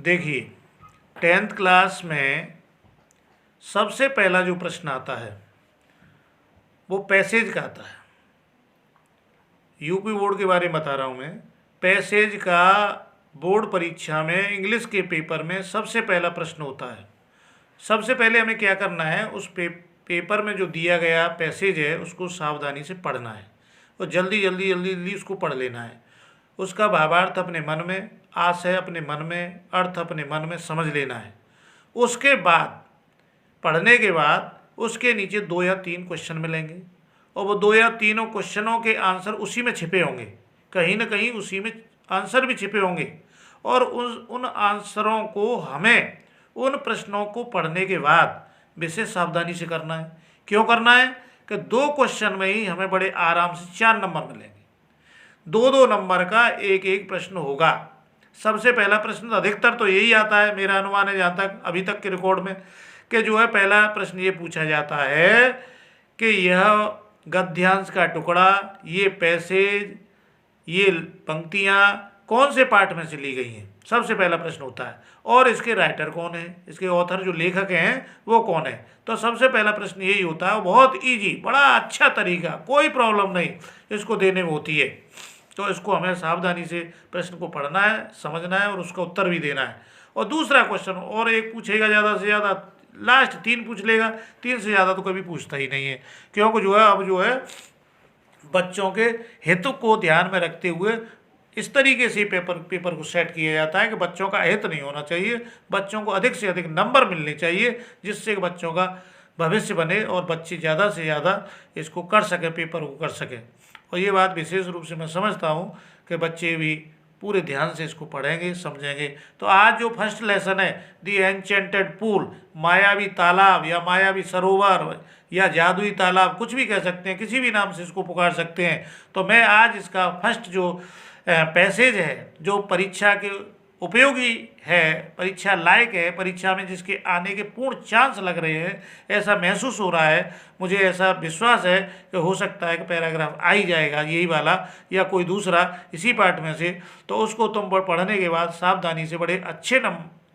देखिए, 10th class में सबसे पहला जो प्रश्न आता है वो पैसेज का आता है। यूपी बोर्ड के बारे में बता रहा हूँ मैं। पैसेज का बोर्ड परीक्षा में इंग्लिश के पेपर में सबसे पहला प्रश्न होता है। सबसे पहले हमें क्या करना है, उस पेपर में जो दिया गया पैसेज है उसको सावधानी से पढ़ना है और जल्दी जल्दी जल्दी जल्दी उसको पढ़ लेना है। उसका भावार्थ अपने मन में, आशय अपने मन में, अर्थ अपने मन में समझ लेना है। उसके बाद पढ़ने के बाद उसके नीचे 2 या 3 क्वेश्चन मिलेंगे और वो 2 या तीनों क्वेश्चनों के आंसर उसी में छिपे होंगे, कहीं ना कहीं उसी में आंसर भी छिपे होंगे। और उन आंसरों को हमें उन प्रश्नों को पढ़ने के बाद विशेष सावधानी से करना है। क्यों करना है कि 2 क्वेश्चन में ही हमें बड़े आराम से 4 नंबर मिलेंगे। 2-2 नंबर का एक एक प्रश्न होगा। सबसे पहला प्रश्न अधिकतर तो यही आता है, मेरा अनुमान है जहाँ तक अभी तक के रिकॉर्ड में, कि जो है पहला प्रश्न ये पूछा जाता है कि यह गद्यांश का टुकड़ा, ये पैसेज, ये पंक्तियाँ कौन से पाठ में से ली गई हैं। सबसे पहला प्रश्न होता है। और इसके राइटर कौन है, इसके ऑथर जो लेखक हैं वो कौन है। तो सबसे पहला प्रश्न यही होता है। बहुत इजी, बड़ा अच्छा तरीका, कोई प्रॉब्लम नहीं इसको देने में होती है। तो इसको हमें सावधानी से प्रश्न को पढ़ना है, समझना है और उसका उत्तर भी देना है। और दूसरा क्वेश्चन और एक पूछेगा, ज़्यादा से ज़्यादा लास्ट 3 पूछ लेगा। 3 से ज़्यादा तो कभी पूछता ही नहीं है, क्योंकि जो है अब जो है बच्चों के हित को ध्यान में रखते हुए इस तरीके से पेपर को सेट किया जाता है कि बच्चों का हित नहीं होना चाहिए, बच्चों को अधिक से अधिक नंबर मिलने चाहिए, जिससे कि बच्चों का भविष्य बने और बच्चे ज़्यादा से ज़्यादा इसको कर सकें, पेपर को कर सकें। और ये बात विशेष रूप से मैं समझता हूँ कि बच्चे भी पूरे ध्यान से इसको पढ़ेंगे, समझेंगे। तो आज जो फर्स्ट लेसन है, दी एन्चेंटेड पूल, मायावी तालाब या मायावी सरोवर या जादुई तालाब, कुछ भी कह सकते हैं, किसी भी नाम से इसको पुकार सकते हैं। तो मैं आज इसका फर्स्ट जो पैसेज है, जो परीक्षा के उपयोगी है, परीक्षा लायक है, परीक्षा में जिसके आने के पूर्ण चांस लग रहे हैं, ऐसा महसूस हो रहा है, मुझे ऐसा विश्वास है कि हो सकता है कि पैराग्राफ आ ही जाएगा यही वाला या कोई दूसरा इसी पार्ट में से। तो उसको तुम पढ़ने के बाद सावधानी से बड़े अच्छे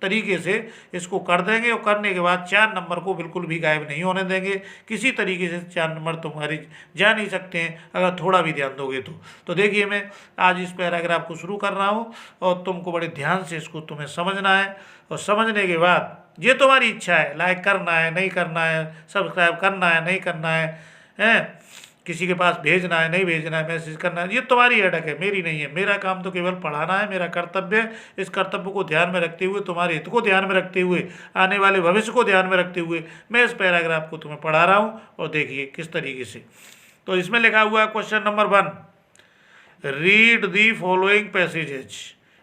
तरीके से इसको कर देंगे और करने के बाद 4 नंबर को बिल्कुल भी गायब नहीं होने देंगे। किसी तरीके से 4 नंबर तुम्हारे जा नहीं सकते हैं अगर थोड़ा भी ध्यान दोगे तो देखिए, मैं आज इस पैराग्राफ को शुरू कर रहा हूँ और तुमको बड़े ध्यान से इसको तुम्हें समझना है। और समझने के बाद ये तुम्हारी इच्छा है, लाइक करना है, नहीं करना है, सब्सक्राइब करना है, नहीं करना है, किसी के पास भेजना है, नहीं भेजना है, मैसेज करना है, ये तुम्हारी हेडक है, मेरी नहीं है। मेरा काम तो केवल पढ़ाना है, मेरा कर्तव्य है। इस कर्तव्य को ध्यान में रखते हुए, तुम्हारे हित को ध्यान में रखते हुए, आने वाले भविष्य को ध्यान में रखते हुए मैं इस पैराग्राफ को तुम्हें पढ़ा रहा हूँ। और देखिए किस तरीके से। तो इसमें लिखा हुआ है question number 1, read the following passages.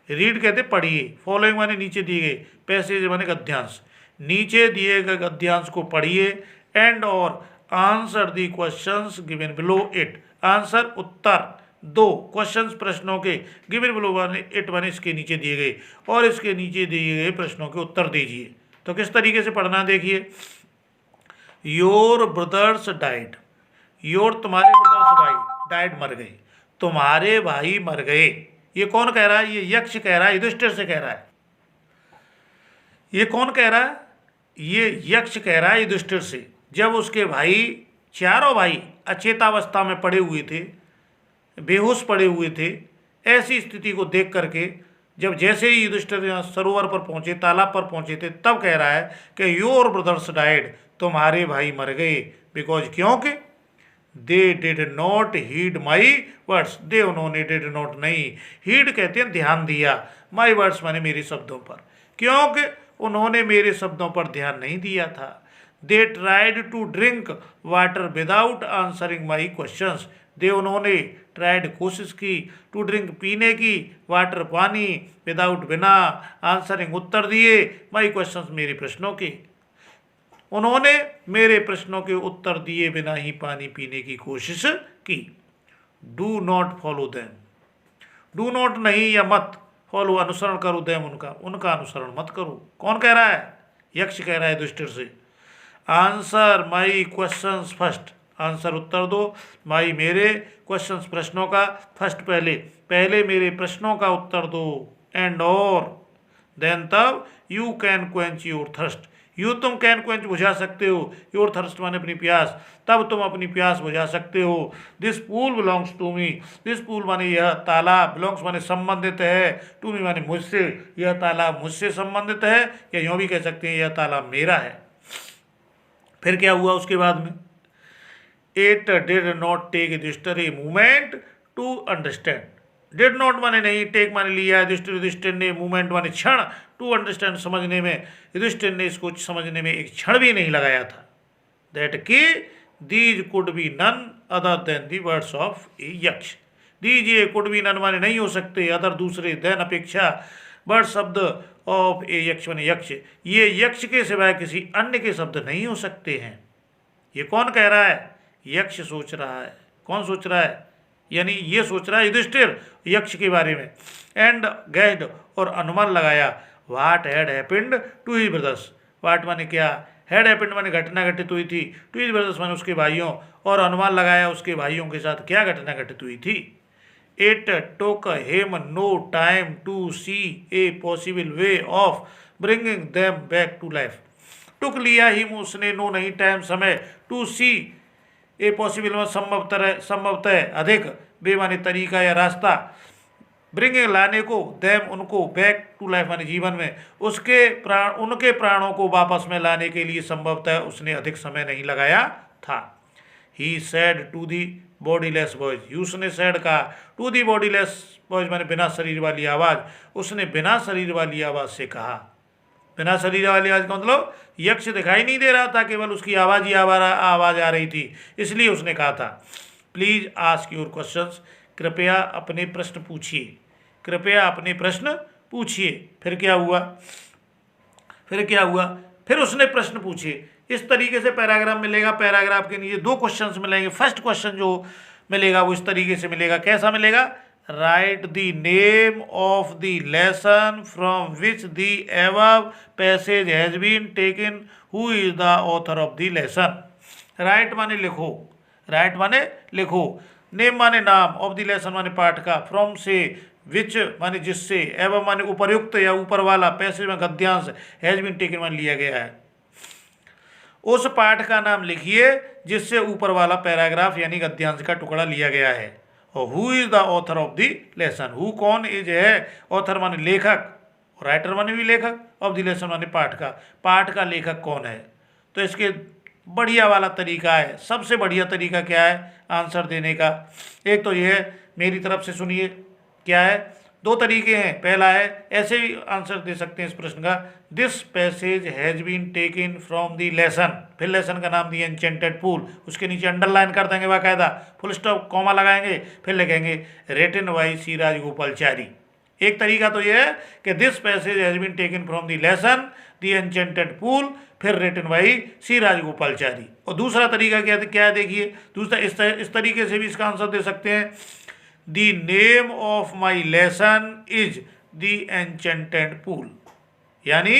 Read कहते पढ़िए, फॉलोइंग माने नीचे दिए गए, पैसेज माने गद्यांश। नीचे दिए गए गद्यांश को पढ़िए एंड और answer the questions given below it. Answer Uttar 2 questions प्रश्नों के गिवन बिलो इट माने इसके नीचे दिए गए, और इसके नीचे दिए गए प्रश्नों के उत्तर दीजिए। तो किस तरीके से पढ़ना देखिए। योर ब्रदर्स डाइड, योर तुम्हारे ब्रदर्स भाई, डाइड मर गए, तुम्हारे भाई मर गए। ये कौन कह रहा है? ये यक्ष कह रहा है, युधिष्ठिर से कह रहा है। ये कौन कह रहा है? ये यक्ष कह रहा है युधिष्ठिर से। जब उसके भाई, चारों भाई अचेतावस्था में पड़े हुए थे, बेहोश पड़े हुए थे, ऐसी स्थिति को देख करके जब जैसे ही युधिष्ठिर सरोवर पर पहुंचे, तालाब पर पहुंचे थे, तब कह रहा है कि योर ब्रदर्स डाइड, तुम्हारे भाई मर गए। बिकॉज क्योंकि they did not heed my words, they उन्होंने, डिड नॉट नहीं, हीड कहते हैं ध्यान दिया, माई वर्ड्स माने मेरे शब्दों पर, क्योंकि उन्होंने मेरे शब्दों पर ध्यान नहीं दिया था। They tried to drink water without answering my questions, they उन्होंने ट्राइड कोशिश की, टू ड्रिंक पीने की, वाटर पानी, विदाउट बिना, आंसरिंग उत्तर दिए, माई क्वेश्चंस मेरे प्रश्नों के, उन्होंने मेरे प्रश्नों के उत्तर दिए बिना ही पानी पीने की कोशिश की। Do not follow them, do not नहीं या मत, फॉलो अनुसरण करो, देम उनका, उनका अनुसरण मत करो। कौन कह रहा है? यक्ष कह रहा है युधिष्ठिर से। Answer my questions first, answer उत्तर दो, माई मेरे, क्वेश्चंस प्रश्नों का, फर्स्ट पहले, पहले मेरे प्रश्नों का उत्तर दो, एंड और देन तब you can quench your thirst, you तुम कैन क्वेंच बुझा सकते हो, योर थर्स्ट माने अपनी प्यास, तब तुम अपनी प्यास बुझा सकते हो। This pool belongs to me, this pool माने यह तालाब, बिलोंग्स माने संबंधित है, टू मी माने मुझसे, यह तालाब मुझसे संबंधित है, या यूँ भी कह सकते हैं यह तालाब मेरा है। फिर क्या हुआ उसके बाद में, it did not take Yudhishthira a movement to understand, did not माने नहीं, टेक माने लिया, युधिष्ठिर ने, मूवमेंट माने क्षण, टू अंडरस्टैंड समझने में, युधिष्ठिर ने इसको समझने में एक क्षण भी नहीं लगाया था। दैट कि these could be none other than the words of a Yaksha, these ये कुड बी नन माने नहीं हो सकते, अदर दूसरे, देन अपेक्षा, वर्ड शब्द ऑफ ए यक्ष माने यक्ष, ये यक्ष के सिवाय किसी अन्य के शब्द नहीं हो सकते हैं। ये कौन कह रहा है, यक्ष सोच रहा है। कौन सोच रहा है, यानी ये सोच रहा है युधिष्ठिर यक्ष के बारे में। एंड गैस्ड और अनुमान लगाया, what had happened to his brothers, what माने क्या, हैड हैपेंड माने घटना घटित हुई थी, टू हिज ब्रदर्स माने उसके भाइयों, और अनुमान लगाया उसके भाइयों के साथ क्या घटना घटित हुई थी। It took him no time to see a possible way of bringing them back to life, took लिया हिम उसने, नो नहीं टाइम समय, टू सी ए पॉसिबल में संभवतः अधिक, बे माने तरीका या रास्ता, ब्रिंगिंग लाने को, देम उनको, बैक टू लाइफ माने जीवन में, उसके प्राण, उनके प्राणों को वापस में लाने के लिए संभवतः उसने अधिक समय नहीं लगाया था। He said to the bodyless boys, उसने सैड कहा, टू दी बॉडीलेस बॉयज माने बिना शरीर वाली आवाज़, उसने बिना शरीर वाली आवाज़ से कहा। बिना शरीर वाली आवाज़ का मतलब यक्ष दिखाई नहीं दे रहा था, केवल उसकी आवाज़ ही आवाज़ आ रही थी, इसलिए उसने कहा था। प्लीज़ आस्क योर क्वेश्चंस, कृपया अपने प्रश्न पूछिए, कृपया अपने प्रश्न पूछिए। फिर क्या हुआ, फिर क्या हुआ, फिर उसने प्रश्न पूछे। इस तरीके से पैराग्राफ मिलेगा, पैराग्राफ के नीचे दो क्वेश्चंस मिलेंगे। फर्स्ट क्वेश्चन जो मिलेगा वो इस तरीके से मिलेगा, कैसा मिलेगा, write the name of the lesson from which the above passage has been taken, who is the author of the lesson. Write माने लिखो, राइट माने लिखो, नेम माने नाम, ऑफ द लेसन माने पाठ का, फ्रॉम से, विच माने जिससे, एवं माने उपरयुक्त या ऊपर वाला, पैसेज में गद्यांश, हैज बीन टेकन माने लिया गया है। उस पाठ का नाम लिखिए जिससे ऊपर वाला पैराग्राफ यानी गद्यांश का टुकड़ा लिया गया है। और who is the author of the lesson, who कौन इज है, ऑथर माने लेखक, राइटर माने भी लेखक, ऑफ द लेसन माने पाठ का लेखक कौन है। तो इसके बढ़िया वाला तरीका है, सबसे बढ़िया तरीका क्या है आंसर देने का, एक तो ये है, मेरी तरफ से सुनिए क्या है, दो तरीके हैं। पहला है, ऐसे भी आंसर दे सकते हैं इस प्रश्न का, this passage has been taken from the lesson, फिर लेसन का नाम दिया एन्चेंटेड पूल, उसके नीचे अंडरलाइन कर देंगे बाकायदा, फुल स्टॉप कॉमा लगाएंगे, फिर लिखेंगे रिटन बाय सी राजगोपालचारी। एक तरीका तो यह है कि this passage has been taken from the lesson the enchanted pool, फिर रिटन बाय सी राजगोपालचारी। और दूसरा तरीका क्या है देखिए, दूसरा इस तरीके से भी इसका आंसर दे सकते हैं, The name of my lesson is the enchanted pool, यानी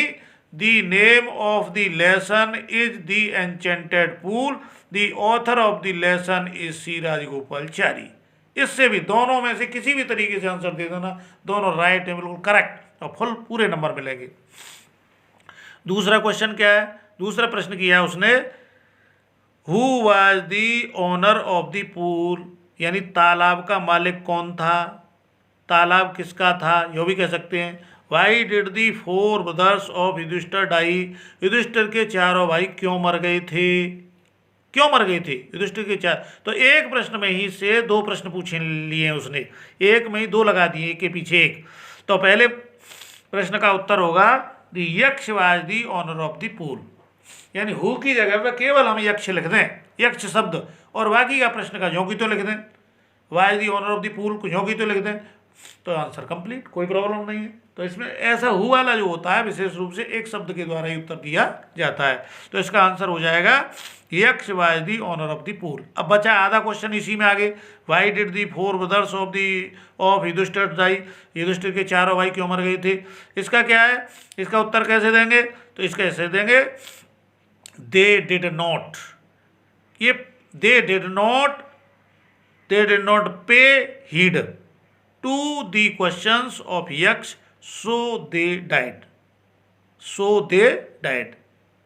the name of the lesson is the enchanted pool, the author of the lesson is C Rajagopalachari. इससे भी दोनों में से किसी भी तरीके से आंसर दे देना, दोनों राइट है, बिल्कुल करेक्ट, और फुल पूरे नंबर मिलेंगे। दूसरा क्वेश्चन क्या है, दूसरा प्रश्न किया है उसने, who was the owner of the pool, यानी तालाब का मालिक कौन था, तालाब किसका था, यो भी कह सकते हैं। Why did the four brothers of Yudhishthira die, Yudhishthira के चारों भाई क्यों मर गए थे, क्यों मर गए थे युधिष्ठिर के चार। तो एक प्रश्न में ही से दो प्रश्न पूछे लिए हैं उसने, एक में ही दो लगा दिए, एक के पीछे एक। तो पहले प्रश्न का उत्तर होगा the Yaksha was the owner of the pool, यानी हु की जगह पर केवल हम यक्ष लिख दें, यक्ष शब्द, और बाकी का प्रश्न का ज्यों की तो लिख दें, was the owner of the pool को ज्यों की तो लिख दें, तो आंसर कंप्लीट, कोई प्रॉब्लम नहीं है। तो इसमें ऐसा हु वाला जो होता है विशेष रूप से एक शब्द के द्वारा ही उत्तर दिया जाता है। तो इसका आंसर हो जाएगा Yaksha was the owner of the pool. अब बचा आधा क्वेश्चन इसी में आगे, why did the four brothers of Yudhishthira die, Yudhishthira के चारों भाई क्यों मर गए थे। इसका क्या है, इसका उत्तर कैसे देंगे, तो इसका ऐसे देंगे, दे डिड नॉट, ये they did not pay heed to the questions of Yaksha so they died, so they died.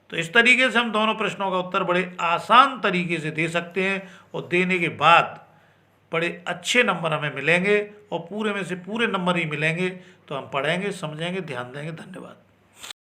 तो इस तरीके से हम दोनों प्रश्नों का उत्तर बड़े आसान तरीके से दे सकते हैं और देने के बाद बड़े अच्छे नंबर हमें मिलेंगे और पूरे में से पूरे नंबर ही मिलेंगे। तो हम पढ़ेंगे, समझेंगे, ध्यान देंगे। धन्यवाद।